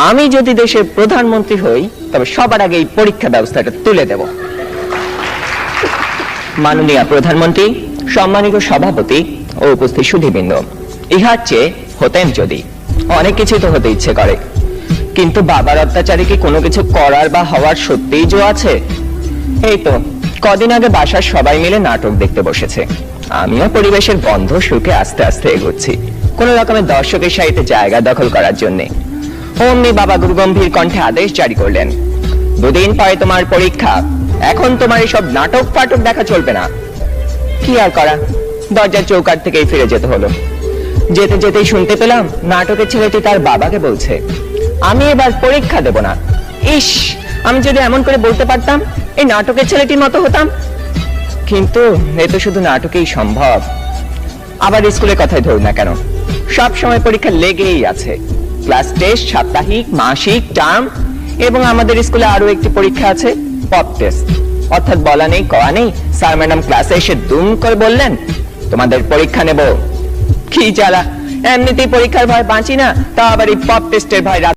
আমি যদি দেশের প্রধানমন্ত্রী হই তবে সবার আগে এই পরীক্ষা ব্যবস্থাটা তুলে দেব। মাননীয় প্রধানমন্ত্রী, সম্মানিত সভাপতি ও উপস্থিত সুধীবৃন্দ, ইহার চেয়ে হতেন যদি অনেক কিছু তো হতে ইচ্ছে করে, কিন্তু বাবার অত্যাচারে কি কোনো কিছু করার বা হওয়ার সত্যিই জো আছে? এই তো কদিন আগে বাসার সবাই মিলে নাটক দেখতে বসেছে, আমিও পরিবেশের গন্ধ শুকে আস্তে আস্তে এগোচ্ছি কোন রকমের দর্শকের সারিতে জায়গা দখল করার জন্য। অমনি বাবা গুরুগম্ভীর কণ্ঠে আদেশ জারি করলেন, দুদিন পরে তোমার পরীক্ষা, এখন তোমার এসব নাটক ফাটক দেখা চলবে না। কি আর করা, দরজার চৌকাঠ থেকেই ফিরে যেতে হলো। যেতে যেতেই শুনতে পেলাম নাটকের ছেলেটি তার বাবাকে বলছে, আমি এবার পরীক্ষা দেব না। ইস, আমি যদি এমন করে বলতে পারতাম, এই নাটকের ছেলেটির মতো হতাম। কিন্তু এ তো শুধু নাটকেই সম্ভব। আবার স্কুলের কথাই ধরুন না কেন, সব সময় পরীক্ষা লেগেই আছে। ক্লাস টেস্ট, সাপ্তাহিক, মাসিক, টার্ম, এবং আমাদের স্কুলে আরো একটি পরীক্ষা আছে, পপ টেস্ট। অর্থাৎ বলা নেই কওয়া নেই, স্যার ম্যাডাম ক্লাসে এসে দুম করে বললেন, তোমাদের পরীক্ষা নেব। কি জ্বালা, এমনিতেই পরীক্ষার ভয় বাঁচি না, তা আবার এই পপ টেস্টের ভয়